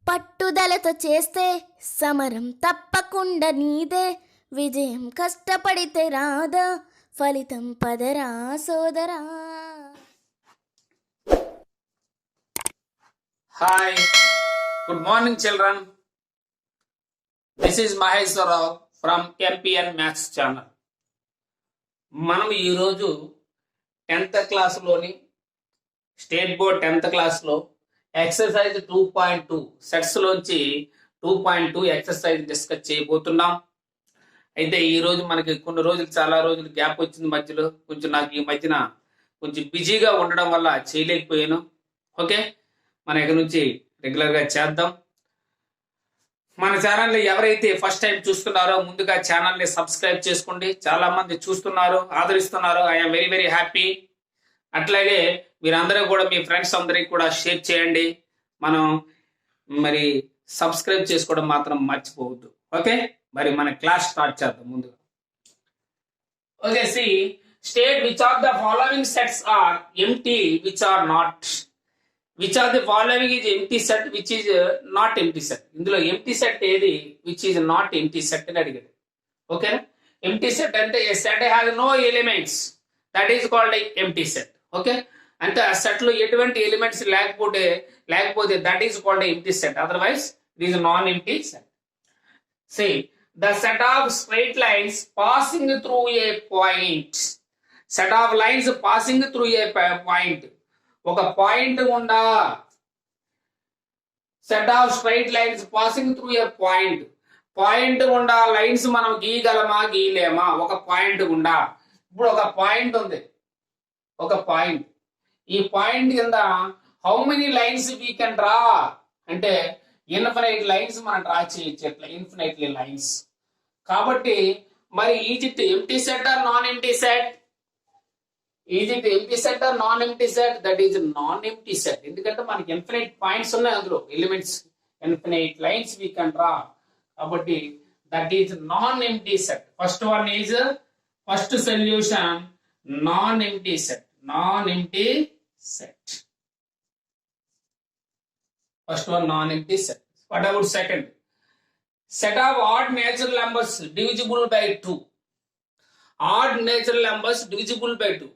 పట్టుదలతో చేస్తే సమరం తప్పకుండా నీదే. విజయం కష్టపడితే రాదా, ఫలితం పదరా సోదరా. Hi, good morning children. This is Maheshwara from MPN Maths channel. మనం ఈరోజు 10th క్లాస్లోని స్టేట్ బోర్డ్ 10th క్లాస్లో ఎక్సర్సైజ్ 2.2 సెట్స్లోంచి 2.2 ఎక్సర్సైజ్ డిస్కస్ చేయబోతున్నాం. అయితే ఈరోజు మనకి కొన్ని రోజులు చాలా రోజులు గ్యాప్ వచ్చింది మధ్యలో. కొంచెం నాకు ఈ మధ్యన కొంచెం బిజీగా ఉండడం వల్ల చేయలేకపోయాను. ఓకే, మన ఇక్కడ నుంచి రెగ్యులర్గా చేద్దాం. మన ఛానల్ని ఎవరైతే ఫస్ట్ టైం చూస్తున్నారో ముందుగా ఛానల్ని సబ్స్క్రైబ్ చేసుకోండి. చాలా మంది చూస్తున్నారు, ఆదరిస్తున్నారు. I'm very very happy. అట్లాగే మీరందరూ కూడా మీ ఫ్రెండ్స్ అందరికి కూడా షేర్ చేయండి. మనం మరి సబ్స్క్రైబ్ చేసుకోవడం మాత్రం మర్చిపోవద్దు. ఓకే, మరి మన క్లాస్ స్టార్ట్ చేద్దాం ముందుగా. Okay, see state which of the following sets are empty which are not. Which of the following is empty set which is not empty set. ఇందులో ఎంప్టీ సెట్ ఏది, which is not empty set అని అడిగాడు. ఓకేనా, empty set అంటే a set has no elements, that is called empty set. Okay, అంటే ఆ set లో ఎటువంటి ఎలిమెంట్స్ లేకపోతే that is called empty set. Otherwise it is non empty set. Say the set of straight lines passing through a point. Set of lines passing through a point, ఒక point గుండా. Set of straight lines passing through a point, point గుండా lines మనం గీయగలమా గీయలేమా, ఒక point గుండా. ఇప్పుడు ఒక point ఉంది, ఒక పాయింట్. ఈ పాయింట్ కింద how many lines we can draw అంటే ఇన్ఫినైట్ లైన్స్ మనం డ్రా చేయొచ్చు, ఎట్లా ఇన్ఫినైట్లీ లైన్స్. కాబట్టి మరి is it empty set or non empty set? Is it empty set or non empty set? That is non empty set. ఎందుకంటే మనకి infinite points ఉన్నాయి అందులో, elements, infinite lines we can draw. కాబట్టి that is non empty set. First one is, first solution non empty set. Non empty set. First one non-empty set. What about second? Set of odd natural numbers divisible by 2. Odd natural numbers divisible by 2.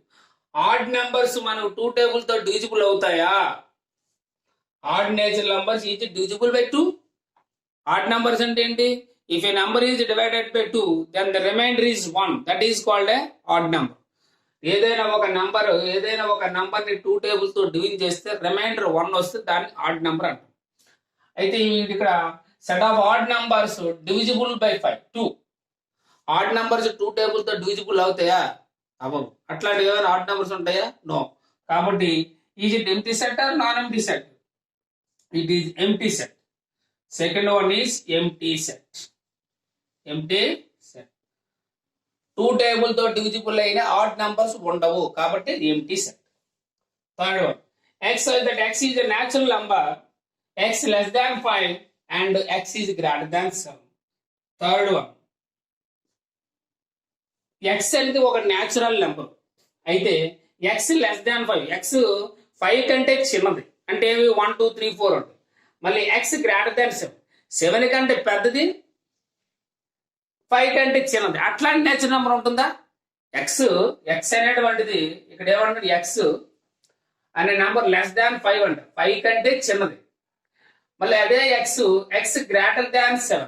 Odd numbers మనం 2 table తో divisible అవుతాయా? Odd natural numbers is divisible by 2. Odd numbers అంటే ఏంటి? If a number is divided by 2, then the remainder is 1. That is called a odd number. ఏదైనా ఒక number ని 2 table తో division చేస్తే రిమైండర్ 1 వస్తే దాన్ని ఆడ్ నెంబర్ అంటాం. అయితే ఇక్కడ set of odd numbers divisible by 5 2. Odd numbers 2 table తో డివిజిబుల్ అవుతాయా? అవ్వవు. అట్లాంటి ఏమైనా ఆడ్ నంబర్స్ ఉంటాయా? నో. కాబట్టి is it empty set or non empty set? It is empty set. Second one is empty set. Empty set. 2 table తో divisible అయిన odd numbers ఉండవు కాబట్టి empty set. Third one, x such that x is a natural number, x less than 5 and x is greater than 7. Third one, x అనేది ఒక natural number అయితే x less than 5, x 5 కంటే చిన్నది అంటే 1 2 3 4 ఉంటుంది. మళ్ళీ x గ్రేటర్ దాన్ 7, 7 కంటే పెద్దది, 5 కంటే చిన్నది. అట్లాంటి నేచురల్ నెంబర్ ఉంటుందా? ఎక్స్ అనేటువంటిది ఇక్కడ ఏమంటాడు, ఎక్స్ అనే నెంబర్ లెస్ దాన్ 5 అంట, 5 కంటే చిన్నది. మళ్ళీ అదే ఎక్స్ గ్రేటర్ దాన్ 7,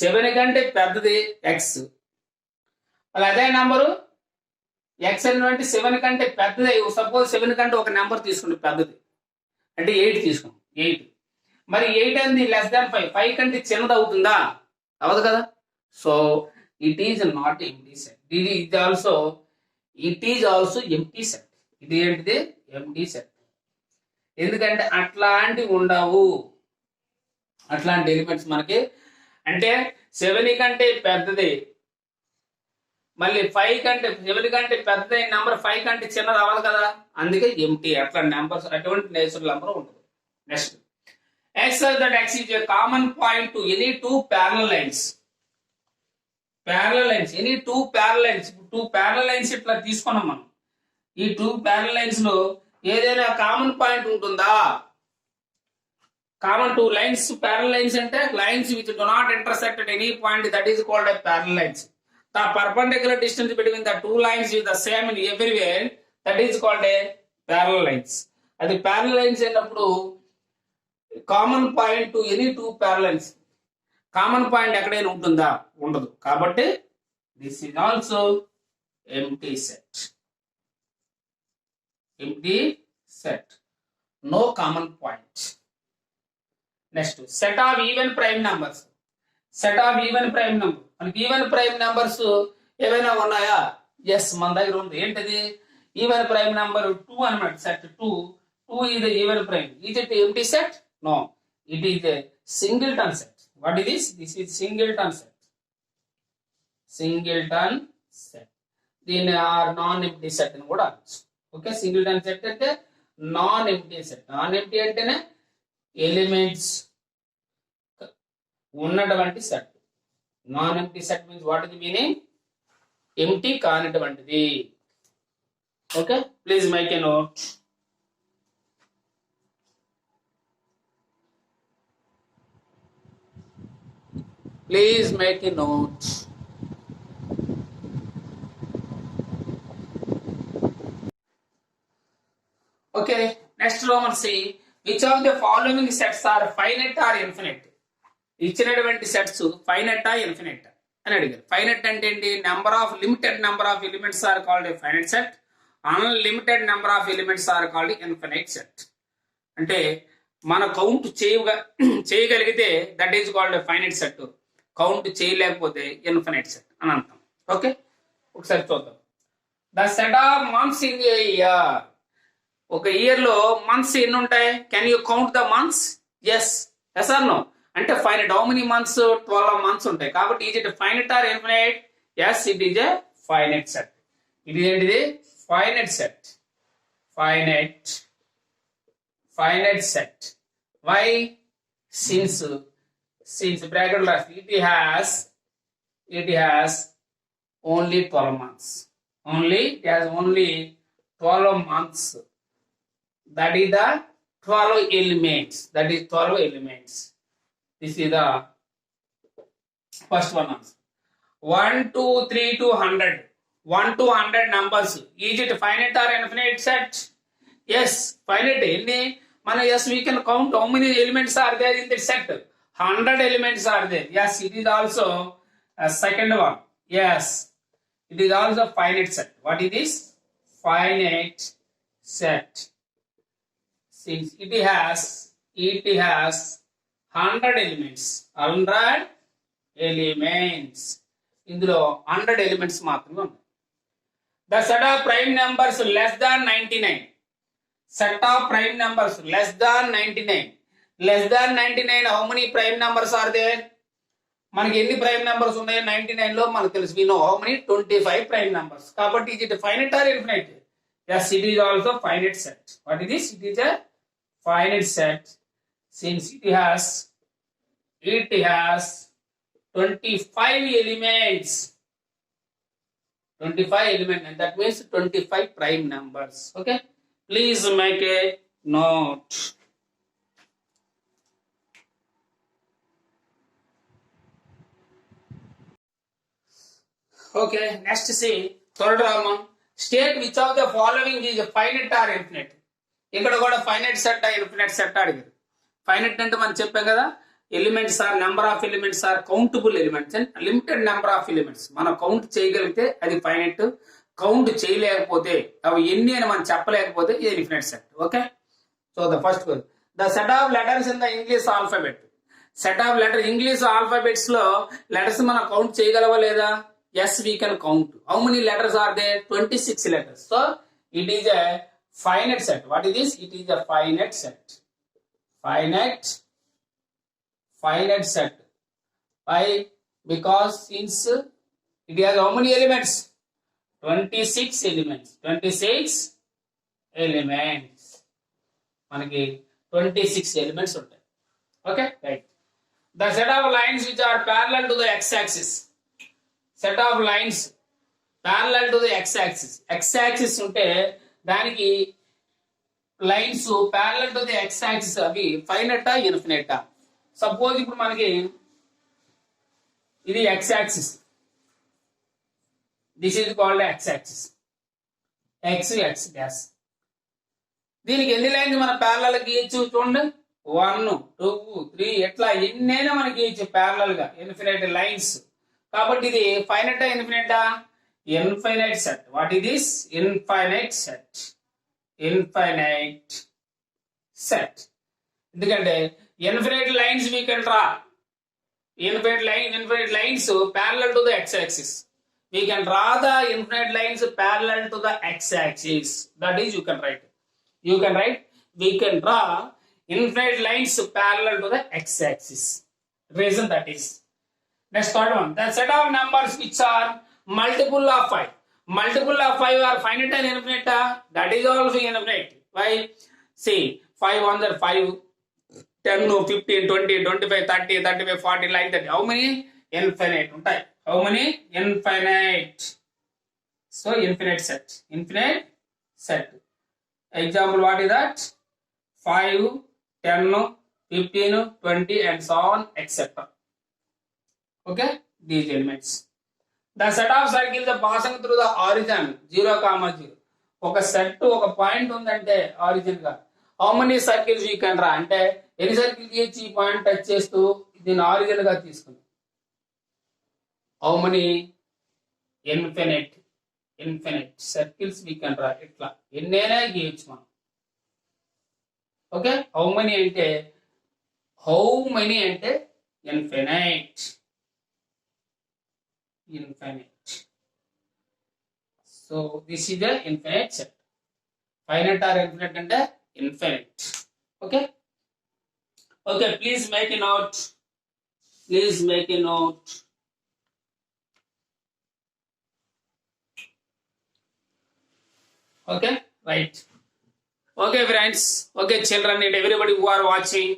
7 కంటే పెద్దది ఎక్స్. మళ్ళీ అదే నెంబరు ఎక్స్ అనేటువంటి 7 కంటే పెద్దది. సపోజ్ 7 కంటే ఒక నెంబర్ తీసుకుంటే పెద్దది అంటే 8 తీసుకున్నాం, 8. మరి 8 అనేది లెస్ దాన్ 5, 5 కంటే చిన్నది అవుతుందా? అవదు కదా. So it is not empty set. ఇది also it is also empty set. ఇది ఏంటిది? Empty set. ఎందుకంటే అట్లాంటివి ఉండవు, అట్లాంటి ఎలిమెంట్స్ మనకి. అంటే 7 కంటే పెద్దది, మళ్ళీ 5 కంటే 7 కంటే పెద్దదైన నెంబర్ 5 కంటే చిన్నది అవ్వదు కదా, అందుకే ఎంప్టీ. అట్లాంటి నెంబర్స్, అటువంటి నేచురల్ నెంబర్ ఉంటుంది. Next, x such that x is a common point to any 2 parallel lines. Parallel lines, any 2 parallel lines. 2 parallel lines ఇట్లా తీసుకున్నాం మనం. ఈ 2 parallel lines లో ఏదైనా కామన్ పాయింట్ ఉంటుందా? Common two lines, parallel lines and lines which do not intersect at any point, that is called a parallel lines. The perpendicular distance between the two lines is the same in everywhere, that is called a parallel lines. అది parallel lines అయినప్పుడు common point to any two parallel lines, common point ఎక్కడైనా ఉంటుందా? ఉండదు. కాబట్టి this is also empty set. Empty set, no common point. Next set of even prime numbers. Set of even prime number, మనకి even prime numbers ఏవైనా ఉన్నాయా? Yes, మన దగ్గర ఉంది. ఏంటిది? ఈవెన్ ప్రైమ్ నంబర్ 2 అన్నమాట. Set 2 is the even prime. Is it empty set? No, it is a singleton set. What is this? This is singleton set. Singleton set. దీని non empty set అని కూడా అనొచ్చు. Okay, singleton set అంటే non empty set. Non empty అంటేనే elements ఉన్నటువంటి set. Non empty set means what is the meaning? Empty కానటువంటిది. Okay, please make a note. Please make a note. Okay, next Roman see which of the following sets are finite or infinite. ఇచ్చినటువంటి sets finite ఆ infinite అని అడిగారు. Finite అంటే ఏంటి? Number of limited number of elements are called a finite set. Unlimited number of elements are called infinite set. అంటే మన count చేయగలిగితే that is called a finite set. Count చేయలేకపోతే infinite set అని అంటాం. ఓకే, ఒకసారి చూద్దాం. The set of months in a year. ఒక year లో మంత్స్ ఎన్ని ఉంటాయి? Can you count the months? Yes are no? అంటే finite. How many months? 12 months ఉంటాయి. కాబట్టి is it finite or infinite? Yes, it is a finite set. ఇది ఏంటిది? Finite set. Finite set. Why? since bracket last it has only 12 months. It has only 12 months. That is the 12 elements. This is the first one answer. 1 2 3 to 100. 1 to 100 numbers. Is it finite or infinite set? Yes, finite. Yes, we can count how many elements are there in the set. 100 elements are there. Yes, it is also a second one. Yes, it is also finite set. What is this? Finite set. Since it has 100 elements. 100 elements. ఇందులో 100 elements మాత్రమే ఉన్నాయి. The set of prime numbers less than 99. Set of prime numbers less than 99. Less than 99, how many prime numbers are there? మనకి ఎన్ని prime numbers ఉన్నాయి 99 లో? మనకు తెలుసు. we know how many? 25 prime numbers. కాబట్టి is it finite or infinite? Yes, it is also finite set. What is this? It is a finite set since it has 25 elements. 25 elements, and that means 25 prime numbers. Okay, please make a note. Okay, next see third Roman. State which of the following is finite or infinite. ఇక్కడ కూడా finite set infinite set అడిగారు. Finite అంటే మనం చెప్పాం కదా, elements are number of elements are countable elements and limited number of elements. మనం count చేయగలిగితే అది ఫైనైట్. కౌంట్ చేయలేకపోతే, అవి ఎన్ని అని మనం చెప్పలేకపోతే ఇది infinite set. Okay, so the first one, the set of letters in the English alphabet. Set of letter English alphabets లో లెటర్స్ మనం కౌంట్ చేయగలవా లేదా? Yes, we can count. How many letters are there? 26 letters. So it is a finite set. What is this? It is a finite set. Finite set. Why? Because since it has how many elements? 26 elements. 26 elements. మనకి 26 elements ఉంటాయి. Okay, right. The set of lines which are parallel to the x-axis. Set of lines parallel to the x-axis. X-axis ఉంటే దానికి lines parallel to the X axis అవి ఫైనటా ఇన్ఫినిటా? Suppose ఇప్పుడు మనకి ఇది X axis, this is called X axis, X X dash. దీనికి ఎన్ని lines మన parallel గీయచ్చు చూడండి, 1 2 3 ఎట్లా ఎన్నైనా మనకి గీయచ్చు ప్యారలల్ గా, ఇన్ఫినిట్ లైన్స్. కాబట్టి ఇది ఫైనటా ఇన్ఫినిటా? Infinite set. What is this? Infinite set. Infinite set. ఎందుకంటే infinite lines we can draw. Infinite lines parallel to the x-axis. We can draw the infinite lines parallel to the x-axis. That is, you can write. We can draw infinite lines parallel to the x-axis. Reason that is. Next third one. The set of numbers which are multiple of 5. Multiple of 5 are finite and infinite. That is also infinite. Why? See, 5 on the 5. 10, 15, 20, 25, 30, 35, 40 like that. How many? Infinite. How many? Infinite. So infinite set. Infinite set. Example, what is that? 5, 10, 15, 20 and so on, etc. Okay? These elements. The set of circles passing through the origin 0, 0. ఒక set ఒక point ఉందంటే origin గా how many circles you can draw అంటే ఎన్ని circle గీయచ్చు ఈ point touch చేస్తూ దీన్ని origin గా తీసుకుని how many infinite circles we can draw. ఇట్లా ఎన్నైనా గీయచ్చు మనం. ఓకే, హౌ మెనీ అంటే infinite. So this is the infinite set. Finite or infinite అంటే infinite. Okay, please make a note. Okay, right. Okay friends, okay children and everybody who are watching,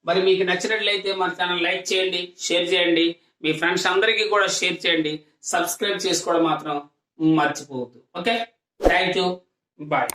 మరి మీకు నచ్చినట్లయితే మన ఛానల్ లైక్ చేయండి, share చేయండి, మీ friends అందరికీ కూడా share చేయండి, సబ్స్క్రైబ్ చేసుకోవడం మాత్రం మర్చిపోవద్దు. Okay, thank you, bye.